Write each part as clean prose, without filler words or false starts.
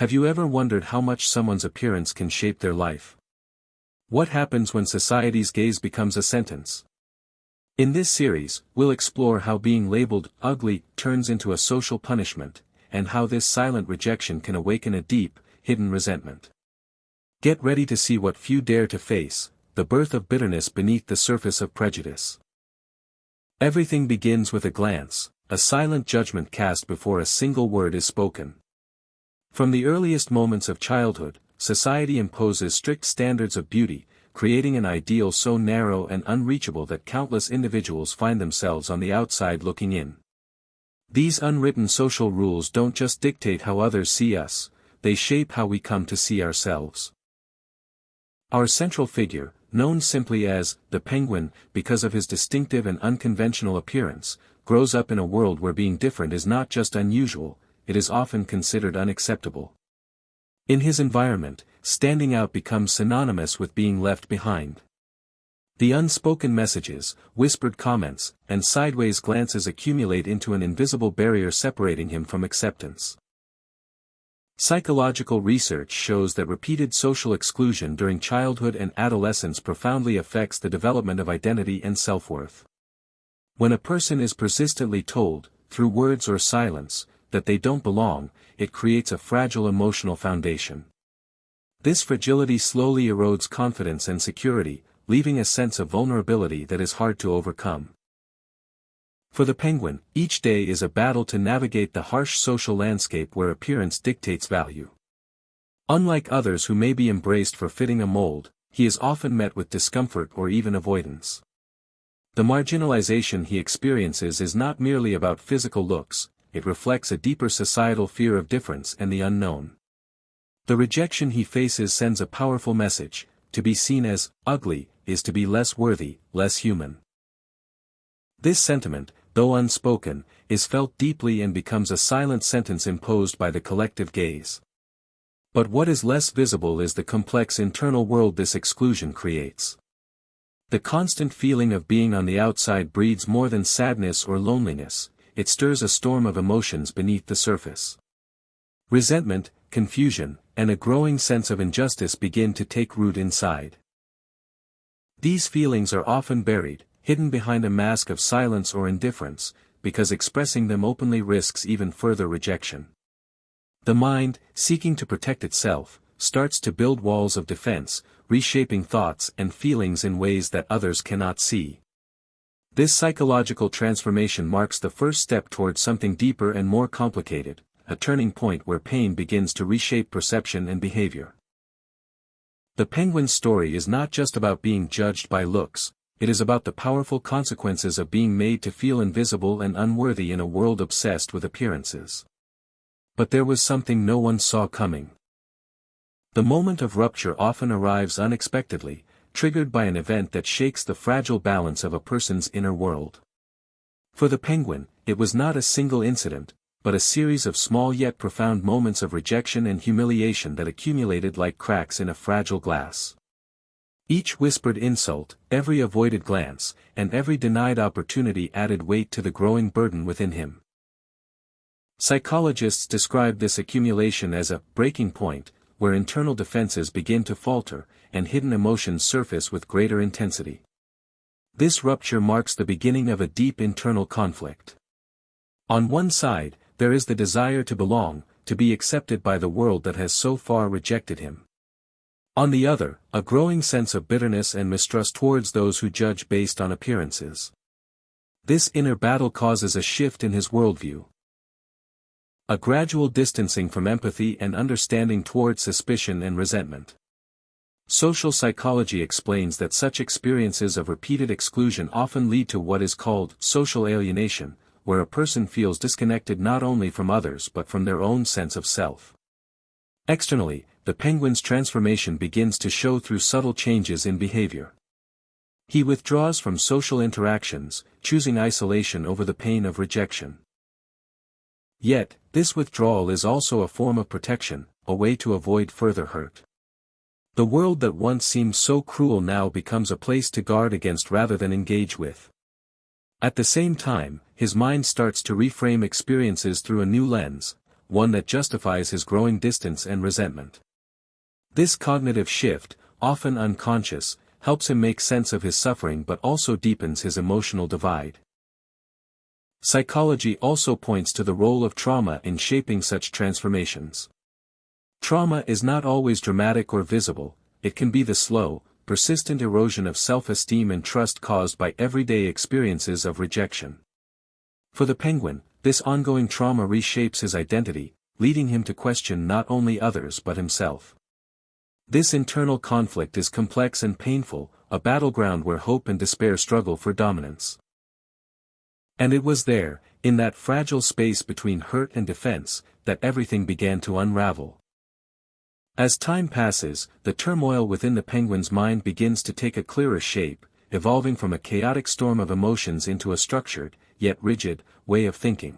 Have you ever wondered how much someone's appearance can shape their life? What happens when society's gaze becomes a sentence? In this series, we'll explore how being labeled ugly turns into a social punishment, and how this silent rejection can awaken a deep, hidden resentment. Get ready to see what few dare to face, the birth of bitterness beneath the surface of prejudice. Everything begins with a glance, a silent judgment cast before a single word is spoken. From the earliest moments of childhood, society imposes strict standards of beauty, creating an ideal so narrow and unreachable that countless individuals find themselves on the outside looking in. These unwritten social rules don't just dictate how others see us, they shape how we come to see ourselves. Our central figure, known simply as the Penguin because of his distinctive and unconventional appearance, grows up in a world where being different is not just unusual, it is often considered unacceptable. In his environment, standing out becomes synonymous with being left behind. The unspoken messages, whispered comments, and sideways glances accumulate into an invisible barrier separating him from acceptance. Psychological research shows that repeated social exclusion during childhood and adolescence profoundly affects the development of identity and self-worth. When a person is persistently told, through words or silence, that they don't belong, it creates a fragile emotional foundation. This fragility slowly erodes confidence and security, leaving a sense of vulnerability that is hard to overcome. For the Penguin, each day is a battle to navigate the harsh social landscape where appearance dictates value. Unlike others who may be embraced for fitting a mold, he is often met with discomfort or even avoidance. The marginalization he experiences is not merely about physical looks, it reflects a deeper societal fear of difference and the unknown. The rejection he faces sends a powerful message: to be seen as ugly is to be less worthy, less human. This sentiment, though unspoken, is felt deeply and becomes a silent sentence imposed by the collective gaze. But what is less visible is the complex internal world this exclusion creates. The constant feeling of being on the outside breeds more than sadness or loneliness, it stirs a storm of emotions beneath the surface. Resentment, confusion, and a growing sense of injustice begin to take root inside. These feelings are often buried, hidden behind a mask of silence or indifference, because expressing them openly risks even further rejection. The mind, seeking to protect itself, starts to build walls of defense, reshaping thoughts and feelings in ways that others cannot see. This psychological transformation marks the first step towards something deeper and more complicated, a turning point where pain begins to reshape perception and behavior. The Penguin's story is not just about being judged by looks, it is about the powerful consequences of being made to feel invisible and unworthy in a world obsessed with appearances. But there was something no one saw coming. The moment of rupture often arrives unexpectedly, triggered by an event that shakes the fragile balance of a person's inner world. For the Penguin, it was not a single incident, but a series of small yet profound moments of rejection and humiliation that accumulated like cracks in a fragile glass. Each whispered insult, every avoided glance, and every denied opportunity added weight to the growing burden within him. Psychologists describe this accumulation as a breaking point, where internal defenses begin to falter, and hidden emotions surface with greater intensity. This rupture marks the beginning of a deep internal conflict. On one side, there is the desire to belong, to be accepted by the world that has so far rejected him. On the other, a growing sense of bitterness and mistrust towards those who judge based on appearances. This inner battle causes a shift in his worldview. A gradual distancing from empathy and understanding towards suspicion and resentment. Social psychology explains that such experiences of repeated exclusion often lead to what is called social alienation, where a person feels disconnected not only from others but from their own sense of self. Externally, the Penguin's transformation begins to show through subtle changes in behavior. He withdraws from social interactions, choosing isolation over the pain of rejection. Yet, this withdrawal is also a form of protection, a way to avoid further hurt. The world that once seemed so cruel now becomes a place to guard against rather than engage with. At the same time, his mind starts to reframe experiences through a new lens, one that justifies his growing distance and resentment. This cognitive shift, often unconscious, helps him make sense of his suffering but also deepens his emotional divide. Psychology also points to the role of trauma in shaping such transformations. Trauma is not always dramatic or visible, it can be the slow, persistent erosion of self-esteem and trust caused by everyday experiences of rejection. For the penguin, this ongoing trauma reshapes his identity, leading him to question not only others but himself. This internal conflict is complex and painful, a battleground where hope and despair struggle for dominance. And it was there, in that fragile space between hurt and defense, that everything began to unravel. As time passes, the turmoil within the penguin's mind begins to take a clearer shape, evolving from a chaotic storm of emotions into a structured, yet rigid, way of thinking.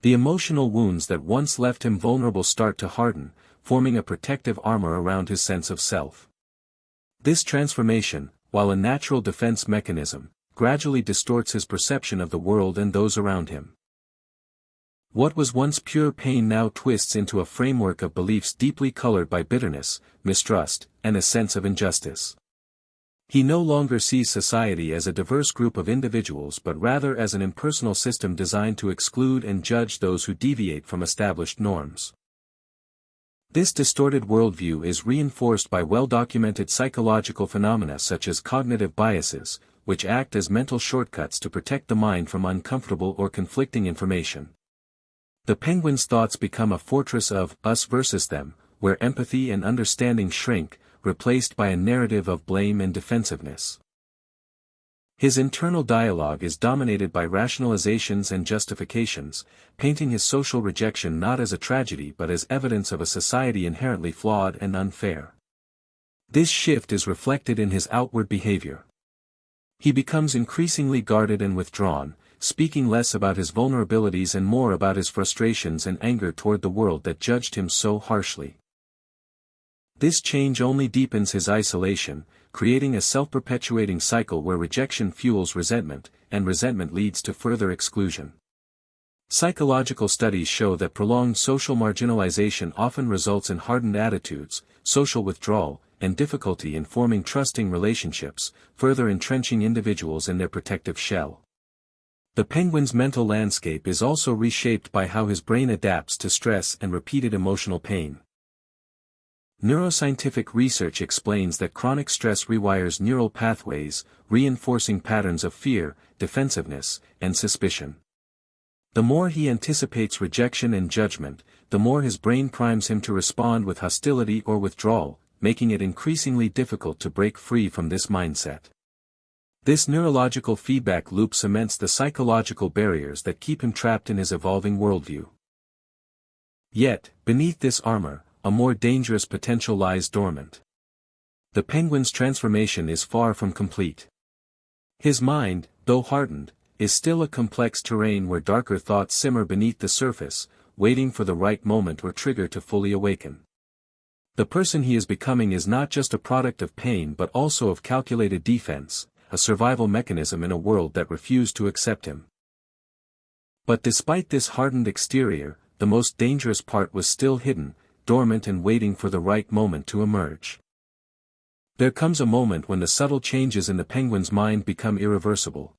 The emotional wounds that once left him vulnerable start to harden, forming a protective armor around his sense of self. This transformation, while a natural defense mechanism, gradually distorts his perception of the world and those around him. What was once pure pain now twists into a framework of beliefs deeply colored by bitterness, mistrust, and a sense of injustice. He no longer sees society as a diverse group of individuals but rather as an impersonal system designed to exclude and judge those who deviate from established norms. This distorted worldview is reinforced by well-documented psychological phenomena such as cognitive biases, which act as mental shortcuts to protect the mind from uncomfortable or conflicting information. The penguin's thoughts become a fortress of us versus them, where empathy and understanding shrink, replaced by a narrative of blame and defensiveness. His internal dialogue is dominated by rationalizations and justifications, painting his social rejection not as a tragedy but as evidence of a society inherently flawed and unfair. This shift is reflected in his outward behavior. He becomes increasingly guarded and withdrawn, speaking less about his vulnerabilities and more about his frustrations and anger toward the world that judged him so harshly. This change only deepens his isolation, creating a self-perpetuating cycle where rejection fuels resentment, and resentment leads to further exclusion. Psychological studies show that prolonged social marginalization often results in hardened attitudes, social withdrawal, and difficulty in forming trusting relationships, further entrenching individuals in their protective shell. The penguin's mental landscape is also reshaped by how his brain adapts to stress and repeated emotional pain. Neuroscientific research explains that chronic stress rewires neural pathways, reinforcing patterns of fear, defensiveness, and suspicion. The more he anticipates rejection and judgment, the more his brain primes him to respond with hostility or withdrawal, making it increasingly difficult to break free from this mindset. This neurological feedback loop cements the psychological barriers that keep him trapped in his evolving worldview. Yet, beneath this armor, a more dangerous potential lies dormant. The penguin's transformation is far from complete. His mind, though hardened, is still a complex terrain where darker thoughts simmer beneath the surface, waiting for the right moment or trigger to fully awaken. The person he is becoming is not just a product of pain but also of calculated defense, a survival mechanism in a world that refused to accept him. But despite this hardened exterior, the most dangerous part was still hidden, dormant and waiting for the right moment to emerge. There comes a moment when the subtle changes in the penguin's mind become irreversible.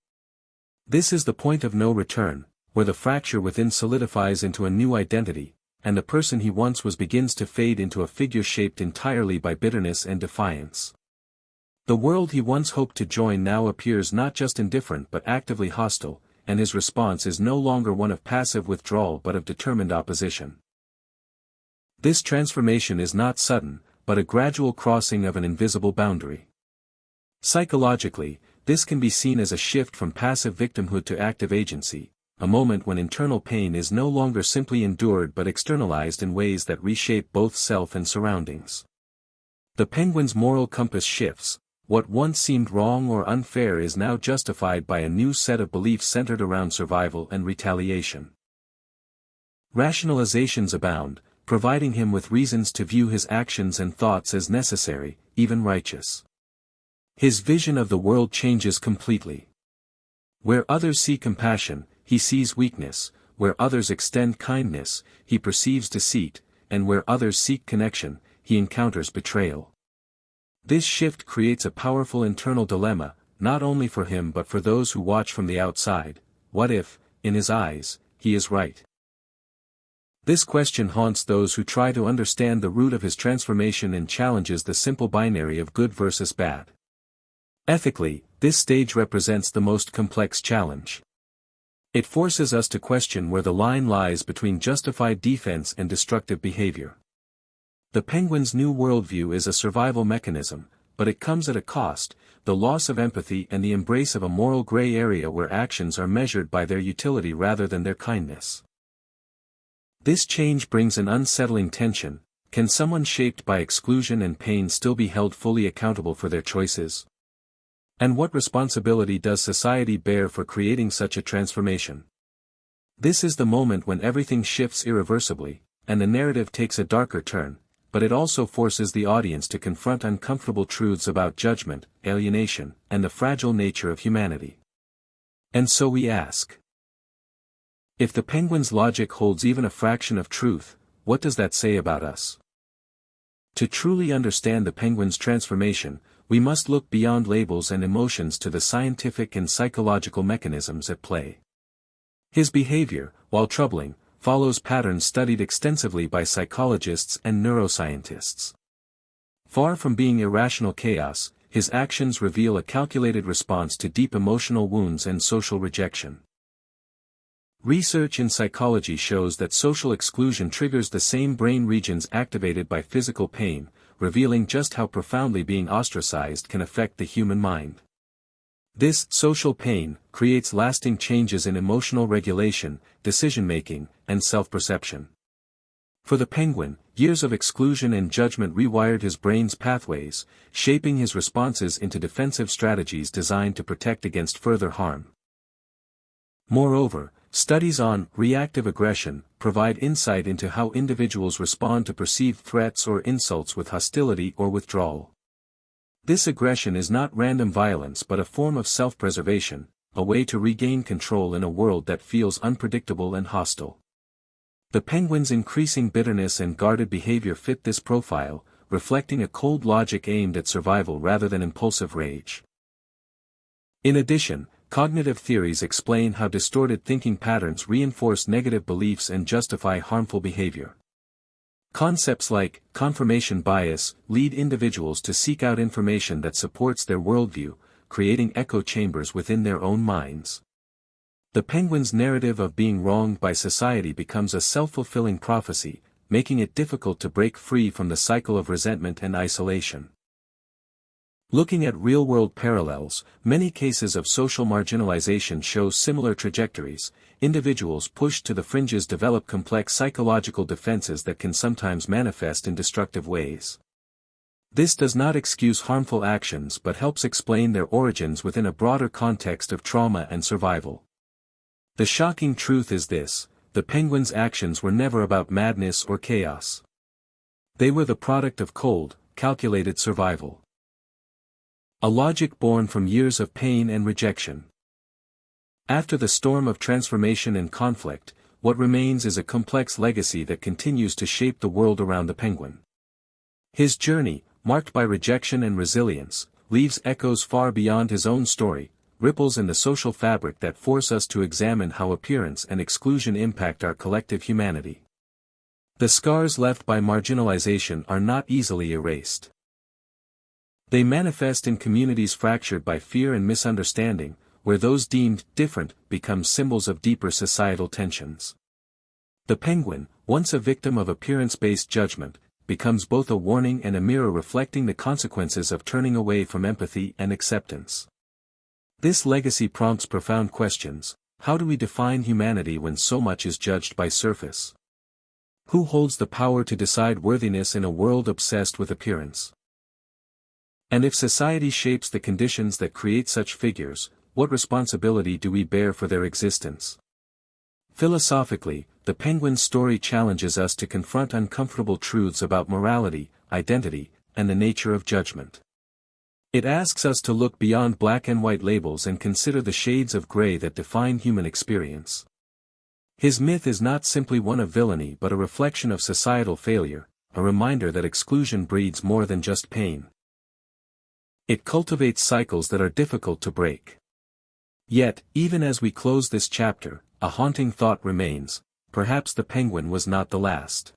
This is the point of no return, where the fracture within solidifies into a new identity, and the person he once was begins to fade into a figure shaped entirely by bitterness and defiance. The world he once hoped to join now appears not just indifferent but actively hostile, and his response is no longer one of passive withdrawal but of determined opposition. This transformation is not sudden, but a gradual crossing of an invisible boundary. Psychologically, this can be seen as a shift from passive victimhood to active agency, a moment when internal pain is no longer simply endured but externalized in ways that reshape both self and surroundings. The penguin's moral compass shifts. What once seemed wrong or unfair is now justified by a new set of beliefs centered around survival and retaliation. Rationalizations abound, providing him with reasons to view his actions and thoughts as necessary, even righteous. His vision of the world changes completely. Where others see compassion, he sees weakness, where others extend kindness, he perceives deceit, and where others seek connection, he encounters betrayal. This shift creates a powerful internal dilemma, not only for him but for those who watch from the outside. What if, in his eyes, he is right? This question haunts those who try to understand the root of his transformation and challenges the simple binary of good versus bad. Ethically, this stage represents the most complex challenge. It forces us to question where the line lies between justified defense and destructive behavior. The penguin's new worldview is a survival mechanism, but it comes at a cost: the loss of empathy and the embrace of a moral gray area where actions are measured by their utility rather than their kindness. This change brings an unsettling tension. Can someone shaped by exclusion and pain still be held fully accountable for their choices? And what responsibility does society bear for creating such a transformation? This is the moment when everything shifts irreversibly, and the narrative takes a darker turn, but it also forces the audience to confront uncomfortable truths about judgment, alienation, and the fragile nature of humanity. And so we ask: if the penguin's logic holds even a fraction of truth, what does that say about us? To truly understand the penguin's transformation, we must look beyond labels and emotions to the scientific and psychological mechanisms at play. His behavior, while troubling, follows patterns studied extensively by psychologists and neuroscientists. Far from being irrational chaos, his actions reveal a calculated response to deep emotional wounds and social rejection. Research in psychology shows that social exclusion triggers the same brain regions activated by physical pain, revealing just how profoundly being ostracized can affect the human mind. This social pain creates lasting changes in emotional regulation, decision-making, and self-perception. For the penguin, years of exclusion and judgment rewired his brain's pathways, shaping his responses into defensive strategies designed to protect against further harm. Moreover, studies on reactive aggression provide insight into how individuals respond to perceived threats or insults with hostility or withdrawal. This aggression is not random violence but a form of self-preservation, a way to regain control in a world that feels unpredictable and hostile. The penguin's increasing bitterness and guarded behavior fit this profile, reflecting a cold logic aimed at survival rather than impulsive rage. In addition, cognitive theories explain how distorted thinking patterns reinforce negative beliefs and justify harmful behavior. Concepts like confirmation bias lead individuals to seek out information that supports their worldview, creating echo chambers within their own minds. The penguin's narrative of being wronged by society becomes a self-fulfilling prophecy, making it difficult to break free from the cycle of resentment and isolation. Looking at real-world parallels, many cases of social marginalization show similar trajectories. Individuals pushed to the fringes develop complex psychological defenses that can sometimes manifest in destructive ways. This does not excuse harmful actions but helps explain their origins within a broader context of trauma and survival. The shocking truth is this: the penguin's actions were never about madness or chaos. They were the product of cold, calculated survival. A logic born from years of pain and rejection. After the storm of transformation and conflict, what remains is a complex legacy that continues to shape the world around the penguin. His journey, marked by rejection and resilience, leaves echoes far beyond his own story, ripples in the social fabric that force us to examine how appearance and exclusion impact our collective humanity. The scars left by marginalization are not easily erased. They manifest in communities fractured by fear and misunderstanding, where those deemed different become symbols of deeper societal tensions. The penguin, once a victim of appearance-based judgment, becomes both a warning and a mirror reflecting the consequences of turning away from empathy and acceptance. This legacy prompts profound questions. How do we define humanity when so much is judged by surface? Who holds the power to decide worthiness in a world obsessed with appearance? And if society shapes the conditions that create such figures, what responsibility do we bear for their existence? Philosophically, the penguin's story challenges us to confront uncomfortable truths about morality, identity, and the nature of judgment. It asks us to look beyond black and white labels and consider the shades of gray that define human experience. His myth is not simply one of villainy but a reflection of societal failure, a reminder that exclusion breeds more than just pain. It cultivates cycles that are difficult to break. Yet, even as we close this chapter, a haunting thought remains: perhaps the penguin was not the last.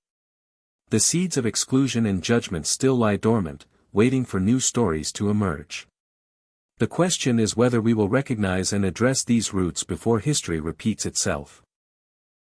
The seeds of exclusion and judgment still lie dormant, waiting for new stories to emerge. The question is whether we will recognize and address these roots before history repeats itself.